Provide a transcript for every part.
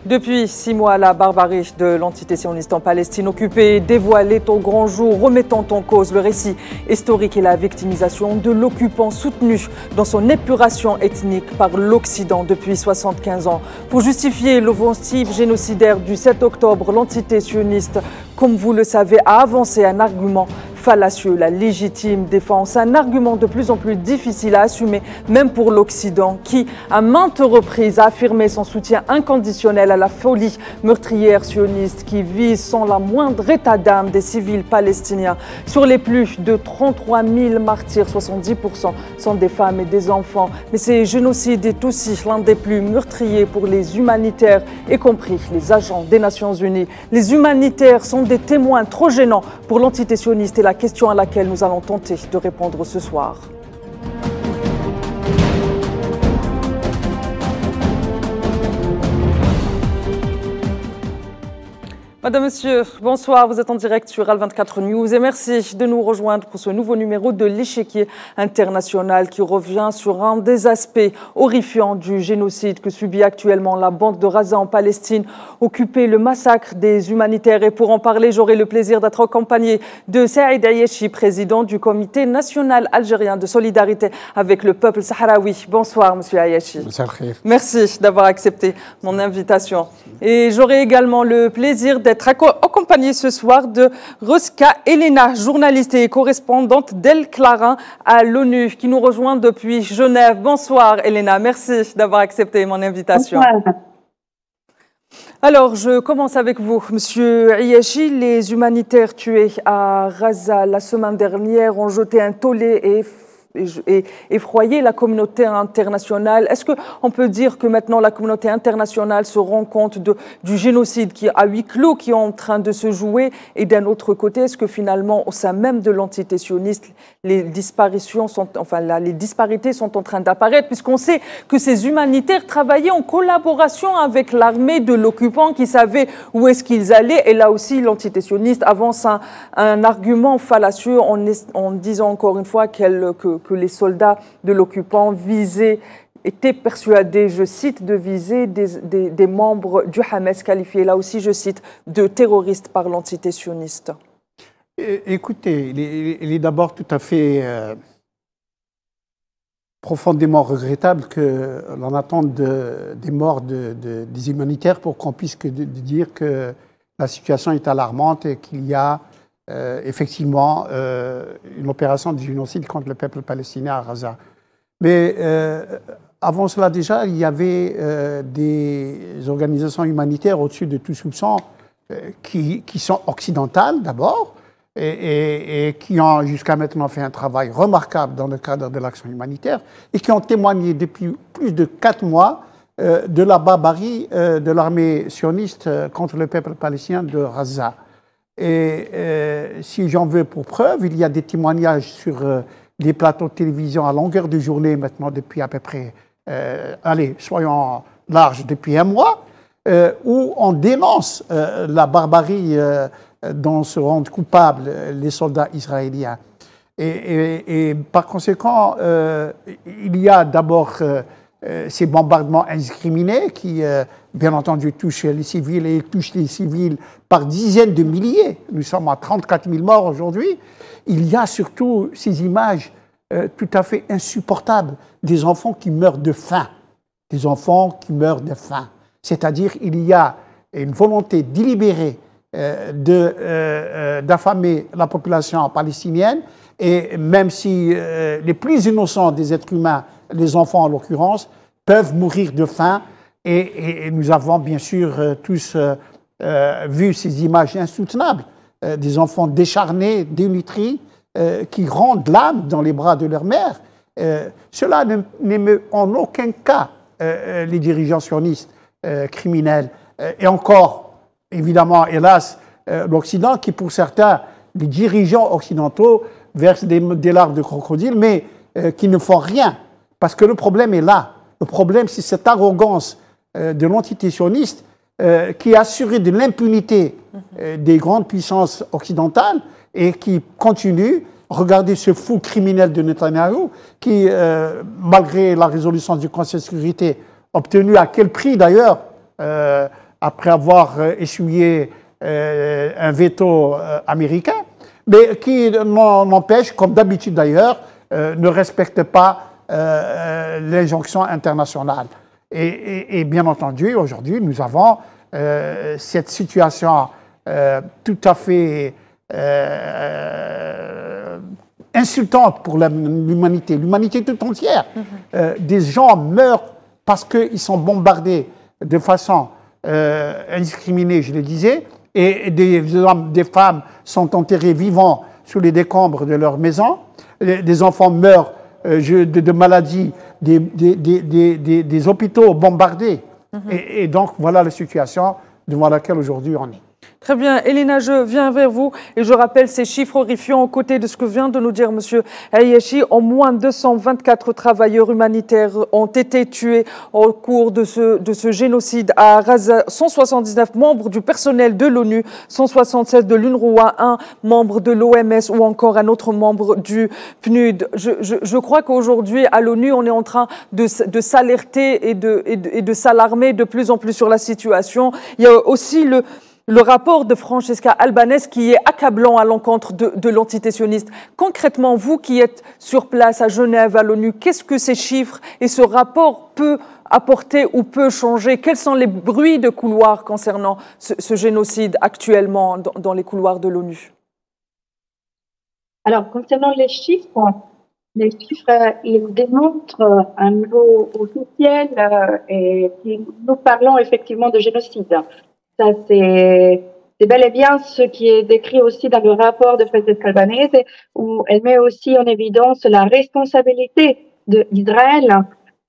Depuis 6 mois, la barbarie de l'entité sioniste en Palestine occupée dévoilée au grand jour, remettant en cause le récit historique et la victimisation de l'occupant soutenu dans son épuration ethnique par l'Occident depuis 75 ans. Pour justifier l'offensive génocidaire du 7 octobre, l'entité sioniste, comme vous le savez, a avancé un argument fallacieux, la légitime défense, un argument de plus en plus difficile à assumer, même pour l'Occident, qui, à maintes reprises, a affirmé son soutien inconditionnel à la folie meurtrière sioniste qui vise sans la moindre état d'âme des civils palestiniens. Sur les plus de 33 000 martyrs, 70% sont des femmes et des enfants. Mais ce génocide est aussi l'un des plus meurtriers pour les humanitaires, y compris les agents des Nations Unies. Les humanitaires sont des témoins trop gênants pour l'entité sioniste et la question à laquelle nous allons tenter de répondre ce soir. Madame, Monsieur, bonsoir. Vous êtes en direct sur Al24 News et merci de nous rejoindre pour ce nouveau numéro de l'échiquier international qui revient sur un des aspects horrifiants du génocide que subit actuellement la bande de Gaza en Palestine, occupée, le massacre des humanitaires. Et pour en parler, j'aurai le plaisir d'être accompagné de Saïd Ayachi, président du Comité national algérien de solidarité avec le peuple sahraoui. Bonsoir, Monsieur Ayachi. Merci d'avoir accepté mon invitation. Et j'aurai également le plaisir d'être accompagnée ce soir de Rosca Elena, journaliste et correspondante d'El Clarin à l'ONU, qui nous rejoint depuis Genève. Bonsoir Elena, merci d'avoir accepté mon invitation. Bonsoir. Alors, je commence avec vous, Monsieur Ayachi. Les humanitaires tués à Gaza la semaine dernière ont jeté un tollé et effroyer la communauté internationale. Est-ce qu'on peut dire que maintenant la communauté internationale se rend compte du génocide qui est à huis clos, qui est en train de se jouer? Et d'un autre côté, est-ce que finalement, au sein même de l'entité sioniste, les disparitions sont, les disparités sont en train d'apparaître, puisqu'on sait que ces humanitaires travaillaient en collaboration avec l'armée de l'occupant qui savait où est-ce qu'ils allaient. Et là aussi, l'entité sioniste avance un argument fallacieux en disant encore une fois que les soldats de l'occupant étaient persuadés, je cite, de viser des membres du Hamas, qualifiés là aussi, je cite, de terroristes par l'entité sioniste. Écoutez, il est d'abord tout à fait profondément regrettable que l'on attende des morts des humanitaires pour qu'on puisse dire que la situation est alarmante et qu'il y a effectivement une opération de génocide contre le peuple palestinien à Gaza. Mais avant cela déjà, il y avait des organisations humanitaires au-dessus de tout soupçon qui sont occidentales d'abord et qui ont jusqu'à maintenant fait un travail remarquable dans le cadre de l'action humanitaire et qui ont témoigné depuis plus de 4 mois de la barbarie de l'armée sioniste contre le peuple palestinien de Gaza. Et si j'en veux pour preuve, il y a des témoignages sur des plateaux de télévision à longueur de journée maintenant depuis à peu près, allez, soyons larges, depuis 1 mois, où on dénonce la barbarie dont se rendent coupables les soldats israéliens. Et par conséquent, il y a d'abord ces bombardements indiscriminés qui, bien entendu, touchent les civils et touchent les civils par dizaines de milliers. Nous sommes à 34 000 morts aujourd'hui. Il y a surtout ces images tout à fait insupportables des enfants qui meurent de faim. Des enfants qui meurent de faim. C'est-à-dire il y a une volonté délibérée d'affamer la population palestinienne et même si les plus innocents des êtres humains, les enfants en l'occurrence, peuvent mourir de faim et nous avons bien sûr tous vu ces images insoutenables des enfants décharnés, dénutris, qui rendent l'âme dans les bras de leur mère. Cela n'émeut en aucun cas les dirigeants sionistes criminels et encore, évidemment, hélas, l'Occident qui pour certains, les dirigeants occidentaux versent des larmes de crocodile mais qui ne font rien. Parce que le problème est là. Le problème, c'est cette arrogance de l'entité sioniste qui a assuré de l'impunité des grandes puissances occidentales et qui continue. Regardez ce fou criminel de Netanyahou qui, malgré la résolution du Conseil de sécurité, obtenue à quel prix d'ailleurs, après avoir essuyé un veto américain, mais qui n'empêche, comme d'habitude d'ailleurs, ne respecte pas l'injonction internationale. Et bien entendu, aujourd'hui, nous avons cette situation tout à fait insultante pour l'humanité tout entière. Des gens meurent parce qu'ils sont bombardés de façon indiscriminée, je le disais, et des hommes, des femmes sont enterrés vivants sous les décombres de leur maison. Des enfants meurent de maladies, des hôpitaux bombardés. Et donc, voilà la situation devant laquelle aujourd'hui on est. Très bien. Elena, je viens vers vous et je rappelle ces chiffres horrifiants aux côtés de ce que vient de nous dire M. Hayachi. Au moins 224 travailleurs humanitaires ont été tués au cours de ce génocide à Gaza. 179 membres du personnel de l'ONU, 167 de l'UNRWA, un membre de l'OMS ou encore un autre membre du PNUD. Je crois qu'aujourd'hui, à l'ONU, on est en train de s'alerter et de s'alarmer de plus en plus sur la situation. Il y a aussi le rapport de Francesca Albanese qui est accablant à l'encontre de l'entité sioniste. Concrètement, vous qui êtes sur place à Genève, à l'ONU, qu'est-ce que ces chiffres et ce rapport peut apporter ou peut changer? Quels sont les bruits de couloir concernant ce génocide actuellement dans les couloirs de l'ONU? Alors, concernant les chiffres, ils démontrent un niveau officiel et nous parlons effectivement de génocide. Ça, c'est bel et bien ce qui est décrit aussi dans le rapport de Francesca Albanese, où elle met aussi en évidence la responsabilité d'Israël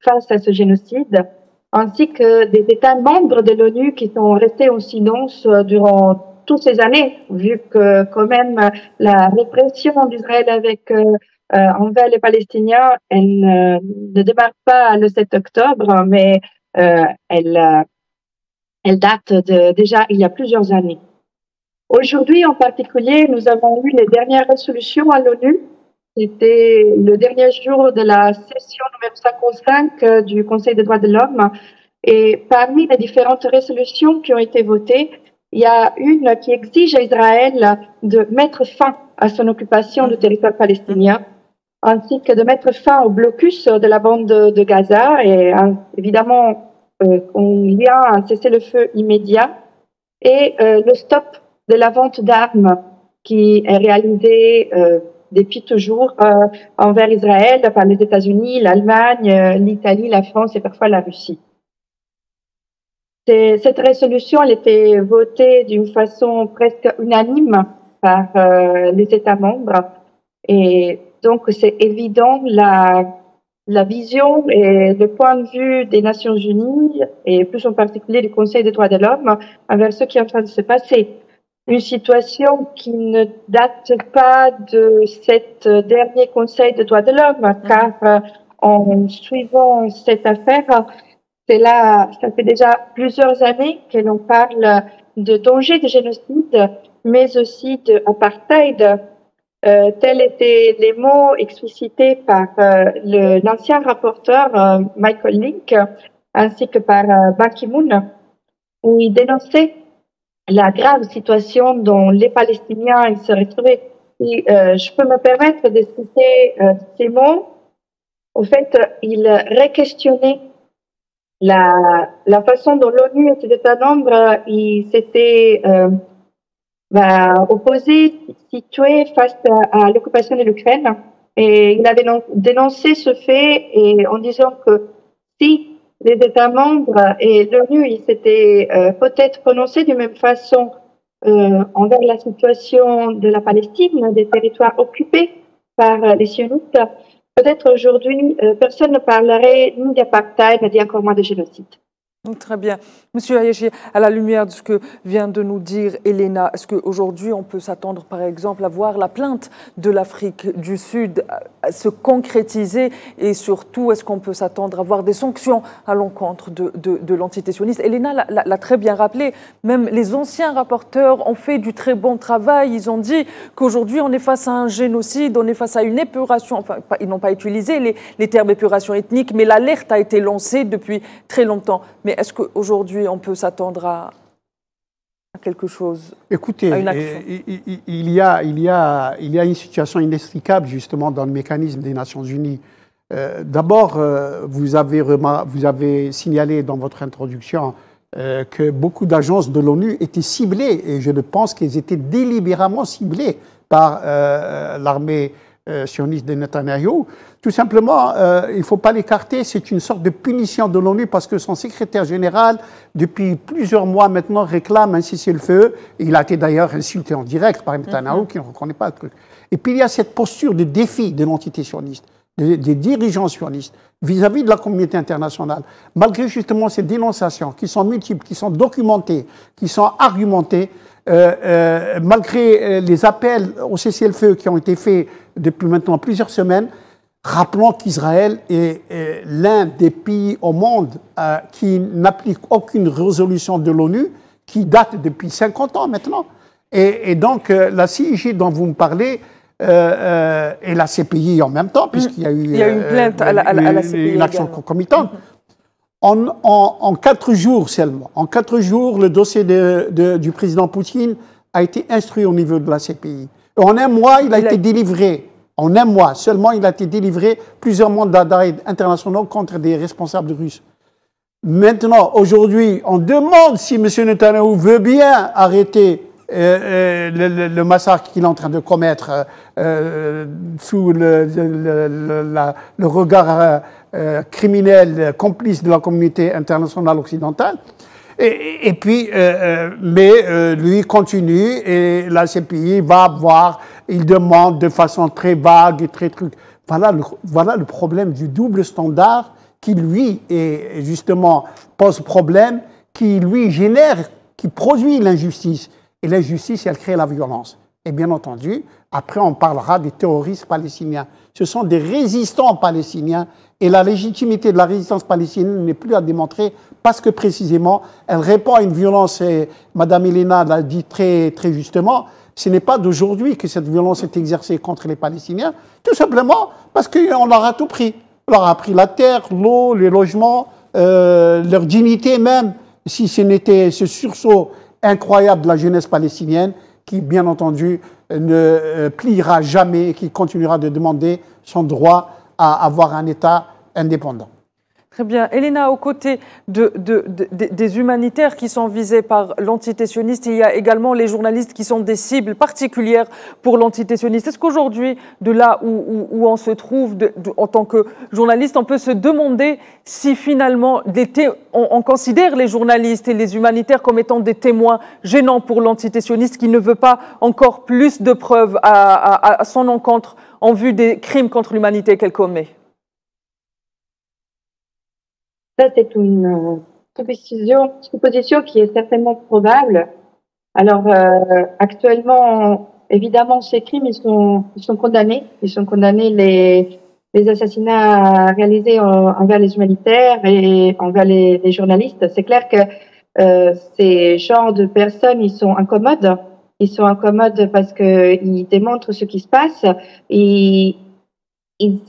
face à ce génocide, ainsi que des États membres de l'ONU qui sont restés en silence durant toutes ces années, vu que quand même la répression d'Israël envers les Palestiniens, elle ne démarre pas le 7 octobre, mais elle date déjà il y a plusieurs années. Aujourd'hui, en particulier, nous avons eu les dernières résolutions à l'ONU. C'était le dernier jour de la session numéro 55 du Conseil des droits de l'homme. Et parmi les différentes résolutions qui ont été votées, il y a une qui exige à Israël de mettre fin à son occupation du territoire palestinien, ainsi que de mettre fin au blocus de la bande de Gaza et évidemment il y a un cessez-le-feu immédiat et le stop de la vente d'armes qui est réalisé depuis toujours envers Israël par les États-Unis, l'Allemagne, l'Italie, la France et parfois la Russie. Cette résolution, elle était votée d'une façon presque unanime par les États membres et donc c'est évident la vision et le point de vue des Nations Unies, et plus en particulier du Conseil des droits de l'homme, envers ce qui est en train de se passer. Une situation qui ne date pas de cet dernier Conseil des droits de l'homme, car en suivant cette affaire, ça fait déjà plusieurs années que l'on parle de danger de génocide, mais aussi d'apartheid. Tels étaient les mots explicités par l'ancien rapporteur Michael Lynch ainsi que par Ban Ki-moon, où il dénonçait la grave situation dont les Palestiniens se retrouvaient. Et, je peux me permettre de citer ces mots. Au fait, il réquestionnait la façon dont l'ONU et ses États membres s'étaient opposé, situé face à l'occupation de l'Ukraine. Et il avait dénoncé ce fait et en disant que si les États membres et l'ONU s'étaient peut-être prononcés de même façon envers la situation de la Palestine, des territoires occupés par les sionistes, peut-être aujourd'hui personne ne parlerait ni d'apartheid, ni encore moins de génocide. Très bien. Monsieur Hayachi, à la lumière de ce que vient de nous dire Elena, est-ce qu'aujourd'hui on peut s'attendre par exemple à voir la plainte de l'Afrique du Sud se concrétiser et surtout est-ce qu'on peut s'attendre à voir des sanctions à l'encontre de l'entité sioniste? Elena l'a très bien rappelé, même les anciens rapporteurs ont fait du très bon travail, ils ont dit qu'aujourd'hui on est face à un génocide, on est face à une épuration, enfin ils n'ont pas utilisé les termes épuration ethnique, mais l'alerte a été lancée depuis très longtemps. Mais est-ce qu'aujourd'hui, on peut s'attendre quelque chose, écoutez, à une action? il y a une situation inextricable justement dans le mécanisme des Nations Unies. D'abord, vous avez signalé dans votre introduction que beaucoup d'agences de l'ONU étaient ciblées, et je pense qu'elles étaient délibérément ciblées par l'armée sioniste de Netanyahou. Tout simplement, il ne faut pas l'écarter, c'est une sorte de punition de l'ONU parce que son secrétaire général, depuis plusieurs mois maintenant, réclame un cessez-le-feu. Il a été d'ailleurs insulté en direct par Netanyahou qui ne reconnaît pas le truc. Et puis il y a cette posture de défi de l'entité sioniste, des dirigeants sionistes vis-à-vis de la communauté internationale. Malgré justement ces dénonciations qui sont multiples, qui sont documentées, qui sont argumentées, malgré les appels au cessez-le-feu qui ont été faits depuis maintenant plusieurs semaines, rappelons qu'Israël est l'un des pays au monde qui n'applique aucune résolution de l'ONU qui date depuis 50 ans maintenant. Et donc la CIJ dont vous me parlez, et la CPI en même temps, puisqu'il y a eu une plainte à la CPI une action concomitante. En 4 jours seulement, en 4 jours, le dossier du président Poutine a été instruit au niveau de la CPI. En un mois, il a été délivré. En un mois seulement, il a été délivré plusieurs mandats d'arrêt internationaux contre des responsables russes. Maintenant, aujourd'hui, on demande si M. Netanyahou veut bien arrêter le massacre qu'il est en train de commettre sous le regard criminel complice de la communauté internationale occidentale. Et puis, mais lui continue et la CPI va voir, il demande de façon très vague et très truc. Voilà le problème du double standard qui, lui, justement, pose problème, qui, lui, génère, qui produit l'injustice. Et l'injustice, elle crée la violence. Et bien entendu, après, on parlera des terroristes palestiniens. Ce sont des résistants palestiniens. Et la légitimité de la résistance palestinienne n'est plus à démontrer parce que, précisément, elle répond à une violence, et Mme Elena l'a dit très, très justement, ce n'est pas d'aujourd'hui que cette violence est exercée contre les Palestiniens, tout simplement parce qu'on leur a tout pris. On leur a pris la terre, l'eau, les logements, leur dignité même, si ce n'était ce sursaut incroyable de la jeunesse palestinienne qui, bien entendu, ne pliera jamais et qui continuera de demander son droit à avoir un État indépendant. Très bien. Elena, aux côtés des humanitaires qui sont visés par l'entité sioniste, il y a également les journalistes qui sont des cibles particulières pour l'entité sioniste. Est-ce qu'aujourd'hui, de là où on se trouve en tant que journaliste, on peut se demander si finalement on considère les journalistes et les humanitaires comme étant des témoins gênants pour l'entité sioniste qui ne veut pas encore plus de preuves à son encontre en vue des crimes contre l'humanité qu'elle commet? Ça, c'est une supposition qui est certainement probable. Alors, actuellement, évidemment, ces crimes, ils sont condamnés. Ils sont condamnés, les assassinats réalisés envers les humanitaires et envers les journalistes. C'est clair que ces genres de personnes, ils sont incommodes. Ils sont incommodes parce qu'ils démontrent ce qui se passe et ils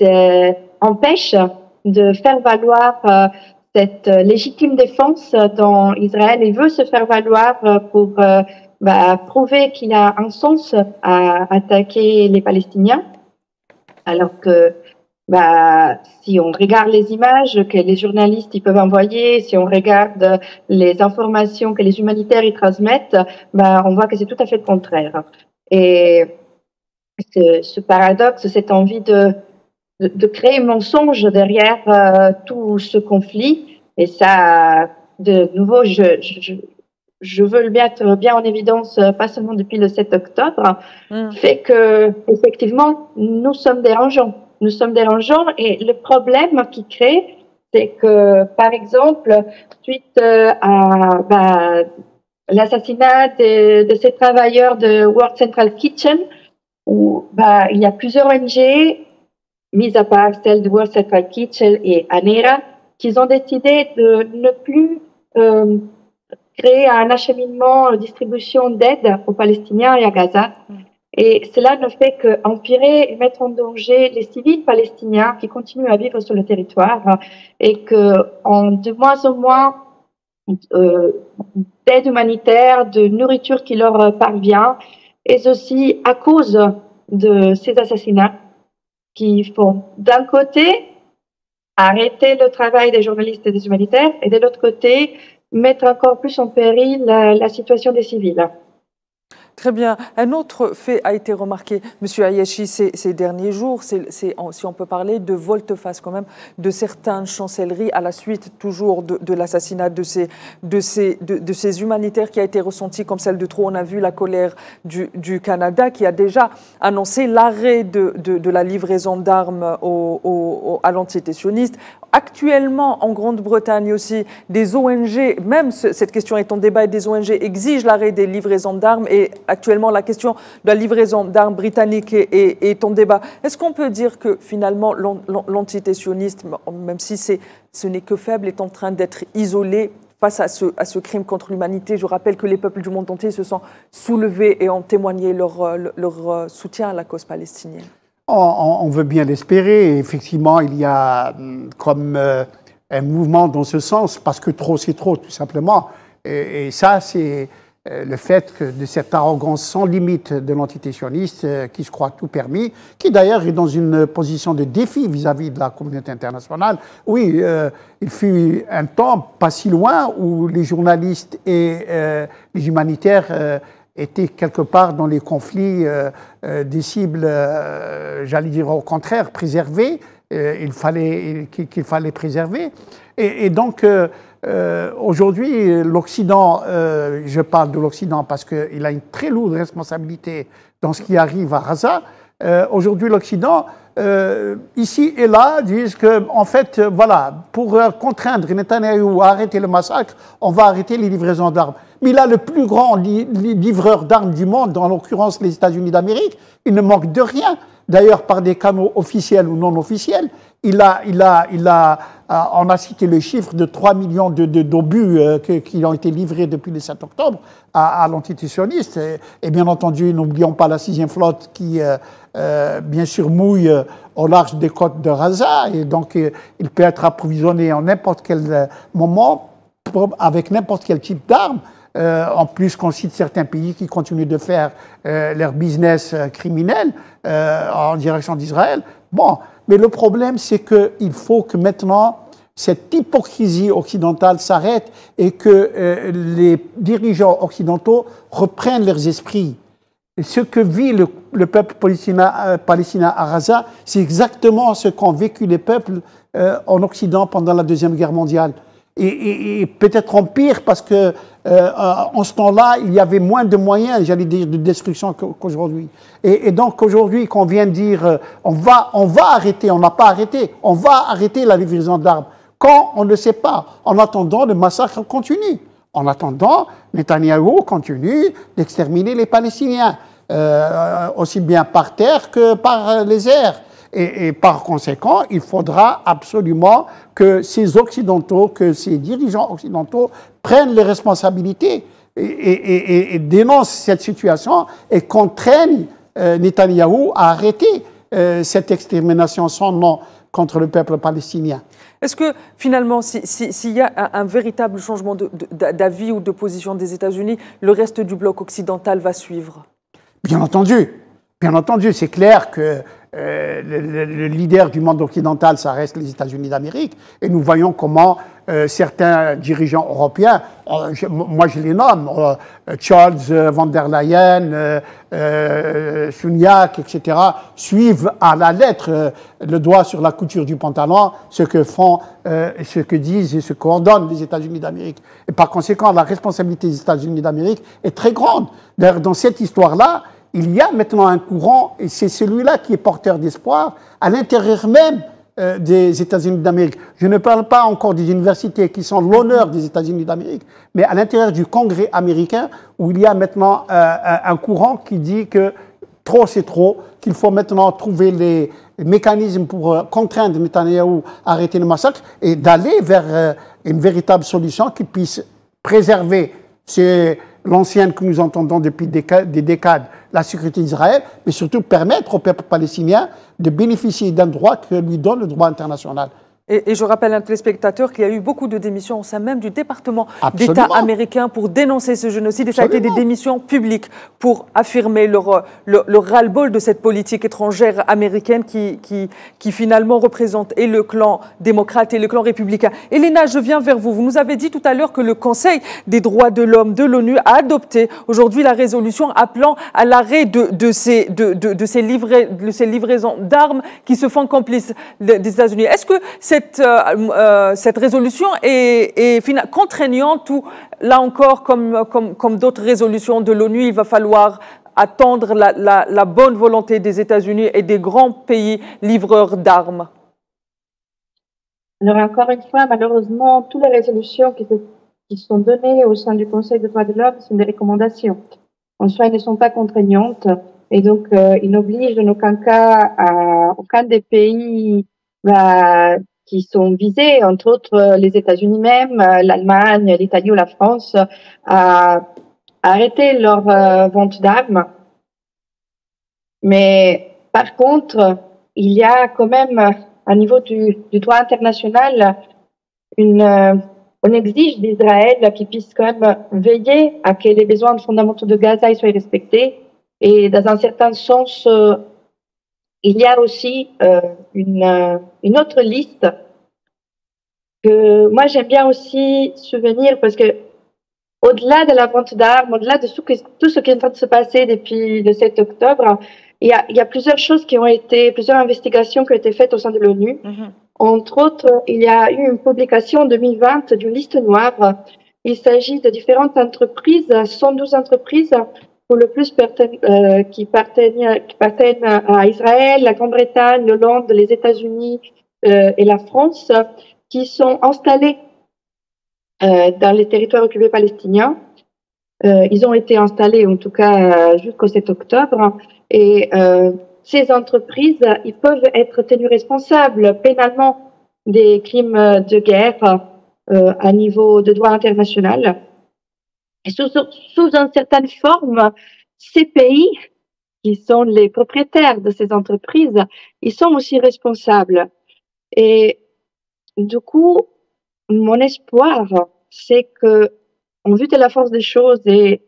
empêchent de faire valoir cette légitime défense dont Israël veut se faire valoir pour prouver qu'il a un sens à attaquer les Palestiniens. Alors que si on regarde les images que les journalistes ils peuvent envoyer, si on regarde les informations que les humanitaires ils transmettent, on voit que c'est tout à fait le contraire. Et ce paradoxe, cette envie de créer un mensonge derrière tout ce conflit. Et ça, de nouveau, je veux le mettre bien en évidence, pas seulement depuis le 7 octobre, fait que, effectivement, nous sommes dérangeants. Nous sommes dérangeants et le problème qui crée, c'est que, par exemple, suite à l'assassinat de ces travailleurs de World Central Kitchen, où il y a plusieurs ONG, mis à part celle de World Central Kitchen et ANERA, qui ont décidé de ne plus créer un acheminement, distribution d'aide aux Palestiniens et à Gaza. Et cela ne fait qu'empirer et mettre en danger les civils palestiniens qui continuent à vivre sur le territoire et que, de moins en moins, d'aide humanitaire, de nourriture qui leur parvient, et aussi à cause de ces assassinats qui font d'un côté arrêter le travail des journalistes et des humanitaires et de l'autre côté mettre encore plus en péril la situation des civils. Très bien. Un autre fait a été remarqué, M. Hayashi, ces derniers jours, si on peut parler de volte-face quand même, de certaines chancelleries à la suite toujours de l'assassinat de ces humanitaires qui a été ressenti comme celle de trop. On a vu la colère du Canada qui a déjà annoncé l'arrêt de la livraison d'armes à l'entité sioniste. Actuellement, en Grande-Bretagne aussi, des ONG, même cette question est en débat, et des ONG exigent l'arrêt des livraisons d'armes et actuellement la question de la livraison d'armes britanniques est en débat. Est-ce qu'on peut dire que finalement l'entité sioniste, même si ce n'est que faible, est en train d'être isolée face à ce crime contre l'humanité? Je rappelle que les peuples du monde entier se sont soulevés et ont témoigné leur soutien à la cause palestinienne. On veut bien l'espérer. Effectivement, il y a comme un mouvement dans ce sens, parce que trop, c'est trop, tout simplement. Et ça, c'est le fait de cette arrogance sans limite de l'entité sioniste qui se croit tout permis, qui d'ailleurs est dans une position de défi vis-à-vis de la communauté internationale. Oui, il fut un temps, pas si loin, où les journalistes et les humanitaires étaient quelque part dans les conflits des cibles, j'allais dire au contraire, préservées, qu'il fallait préserver. Et donc, aujourd'hui, l'Occident, je parle de l'Occident parce qu'il a une très lourde responsabilité dans ce qui arrive à Gaza. Aujourd'hui, l'Occident, ici et là, disent que, en fait, voilà, pour contraindre Netanyahou à arrêter le massacre, on va arrêter les livraisons d'armes. Mais il a le plus grand livreur d'armes du monde, en l'occurrence les États-Unis d'Amérique. Il ne manque de rien. D'ailleurs, par des canaux officiels ou non officiels, on a cité le chiffre de 3 millions d'obus qui ont été livrés depuis le 7 octobre à l'entité sioniste. Et bien entendu, n'oublions pas la 6e flotte qui, bien sûr, mouille au large des côtes de Gaza. Et donc, il peut être approvisionné en n'importe quel moment avec n'importe quel type d'armes. En plus qu'on cite certains pays qui continuent de faire leur business criminel en direction d'Israël. Bon, mais le problème, c'est qu'il faut que maintenant, cette hypocrisie occidentale s'arrête et que les dirigeants occidentaux reprennent leurs esprits. Et ce que vit le peuple palestinien à Gaza, c'est exactement ce qu'ont vécu les peuples en Occident pendant la Deuxième Guerre mondiale. Et peut-être en pire parce que en ce temps-là, il y avait moins de moyens, j'allais dire, de destruction qu'aujourd'hui. Et donc aujourd'hui, qu'on vient de dire, on va arrêter, on n'a pas arrêté, on va arrêter la livraison d'armes. Quand on ne sait pas. En attendant, le massacre continue. En attendant, Netanyahou continue d'exterminer les Palestiniens, aussi bien par terre que par les airs. Et par conséquent, il faudra absolument que ces Occidentaux, que ces dirigeants occidentaux prennent les responsabilités et dénoncent cette situation et contraignent Netanyahou à arrêter cette extermination sans nom contre le peuple palestinien. Est-ce que finalement, s'il y a un véritable changement d'avis ou de position des États-Unis, le reste du bloc occidental va suivre? Bien entendu, c'est clair que le leader du monde occidental, ça reste les États-Unis d'Amérique. Et nous voyons comment certains dirigeants européens, moi je les nomme, Charles von der Leyen, Sunak, etc., suivent à la lettre le doigt sur la couture du pantalon ce que font, ce que disent et ce qu'ordonnent les États-Unis d'Amérique. Et par conséquent, la responsabilité des États-Unis d'Amérique est très grande. D'ailleurs, dans cette histoire-là, il y a maintenant un courant, et c'est celui-là qui est porteur d'espoir, à l'intérieur même des États-Unis d'Amérique. Je ne parle pas encore des universités qui sont l'honneur des États-Unis d'Amérique, mais à l'intérieur du Congrès américain, où il y a maintenant un courant qui dit que trop c'est trop, qu'il faut maintenant trouver les mécanismes pour contraindre Netanyahou à arrêter le massacre et d'aller vers une véritable solution qui puisse préserver l'ancienne que nous entendons depuis des décades, la sécurité d'Israël, mais surtout permettre au peuple palestinien de bénéficier d'un droit que lui donne le droit international. Et je rappelle à un téléspectateur qu'il y a eu beaucoup de démissions au sein même du département Absolument. d'État américain pour dénoncer ce génocide. Et ça a été des démissions publiques pour affirmer le ras-le-bol de cette politique étrangère américaine qui finalement représente et le clan démocrate et le clan républicain. Elena, je viens vers vous. Vous nous avez dit tout à l'heure que le Conseil des droits de l'homme de l'ONU a adopté aujourd'hui la résolution appelant à l'arrêt de ces livraisons d'armes qui se font complices des États-Unis. Est-ce que cette résolution est contraignante ou, là encore, comme d'autres résolutions de l'ONU, il va falloir attendre la bonne volonté des États-Unis et des grands pays livreurs d'armes? Alors, encore une fois, malheureusement, toutes les résolutions qui sont données au sein du Conseil des droits de l'homme sont des recommandations. En soi, elles ne sont pas contraignantes et donc ils n'obligent en aucun cas aucun des pays qui sont visés, entre autres les États-Unis même, l'Allemagne, l'Italie ou la France, à arrêter leur vente d'armes. Mais par contre, il y a quand même, au niveau du droit international, on exige d'Israël qu'il puisse quand même veiller à que les besoins fondamentaux de Gaza soient respectés. Et dans un certain sens, il y a aussi une autre liste que moi j'aime bien aussi souvenir parce que au-delà de la vente d'armes, au-delà de tout ce qui est en train de se passer depuis le 7 octobre, il y a plusieurs choses plusieurs investigations qui ont été faites au sein de l'ONU. Entre autres, il y a eu une publication en 2020 d'une liste noire. Il s'agit de différentes entreprises, 112 entreprises pour le plus qui appartiennent à Israël, la Grande-Bretagne, l'Hollande, les États-Unis et la France, qui sont installées dans les territoires occupés palestiniens. Ils ont été installés, en tout cas, jusqu'au 7 octobre. Et ces entreprises, ils peuvent être tenus responsables pénalement des crimes de guerre à niveau de droit international. Et sous une certaine forme, ces pays qui sont les propriétaires de ces entreprises, ils sont aussi responsables. Et du coup, mon espoir, c'est que, en vue de la force des choses et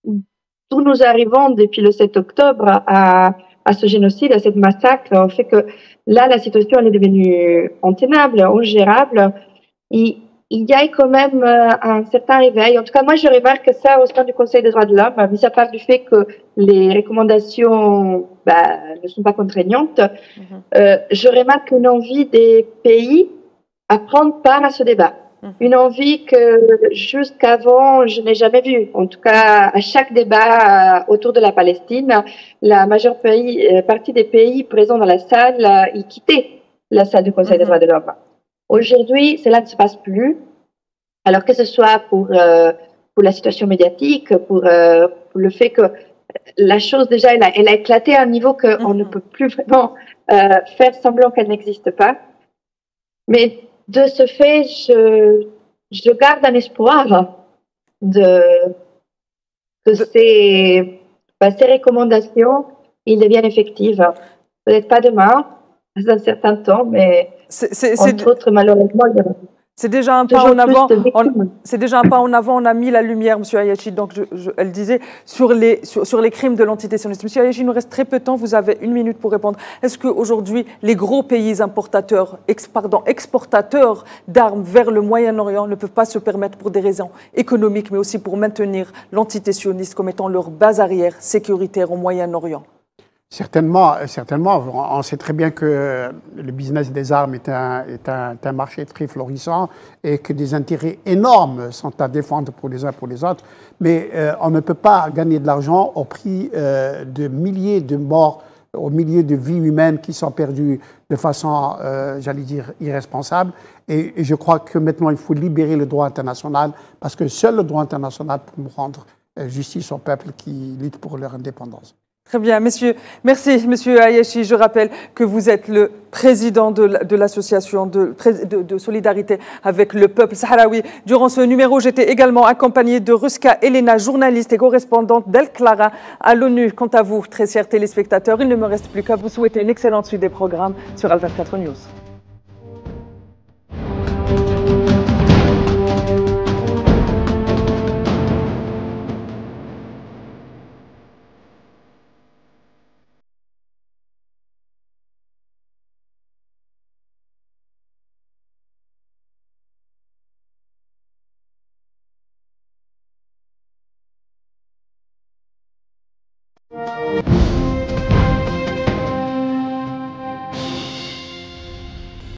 d'où nous arrivons depuis le 7 octobre à ce génocide, à cette massacre, on fait que là, la situation elle est devenue intenable, ingérable. Il y a quand même un certain réveil. En tout cas, moi, je remarque ça au sein du Conseil des droits de l'homme, mis à part du fait que les recommandations ne sont pas contraignantes. Je remarque une envie des pays à prendre part à ce débat. Une envie que jusqu'avant, je n'ai jamais vue. En tout cas, à chaque débat autour de la Palestine, la majeure partie des pays présents dans la salle, ils quittaient la salle du Conseil des droits de l'homme. Aujourd'hui, cela ne se passe plus. Alors que ce soit pour la situation médiatique, pour le fait que la chose déjà, elle a éclaté à un niveau qu'on ne peut plus vraiment faire semblant qu'elle n'existe pas. Mais de ce fait, je garde un espoir que ces recommandations, ils deviennent effectives. Peut-être pas demain, dans un certain temps, mais entre autres, malheureusement, il y aura C'est déjà un pas en avant. C'est déjà un pas en avant. On a mis la lumière, M. Ayachi. Donc, elle disait sur les crimes de l'antisémitisme. M. Ayachi, il nous reste très peu de temps. Vous avez 1 minute pour répondre. Est-ce qu'aujourd'hui, les gros pays exportateurs d'armes vers le Moyen-Orient ne peuvent pas se permettre, pour des raisons économiques, mais aussi pour maintenir l'entité sioniste comme étant leur base arrière sécuritaire au Moyen-Orient? Certainement. On sait très bien que le business des armes est un marché très florissant et que des intérêts énormes sont à défendre pour les uns pour les autres. Mais on ne peut pas gagner de l'argent au prix de milliers de morts, au milieu de vies humaines qui sont perdues de façon, j'allais dire, irresponsable. Et je crois que maintenant, il faut libérer le droit international parce que seul le droit international peut nous rendre justice au peuple qui lutte pour leur indépendance. Très bien, messieurs. Merci, monsieur Ayachi. Je rappelle que vous êtes le président de l'association de solidarité avec le peuple sahraoui. Durant ce numéro, j'étais également accompagnée de Ruska Elena, journaliste et correspondante d'El Clara à l'ONU. Quant à vous, très chers téléspectateurs, il ne me reste plus qu'à vous souhaiter une excellente suite des programmes sur Al 24 News.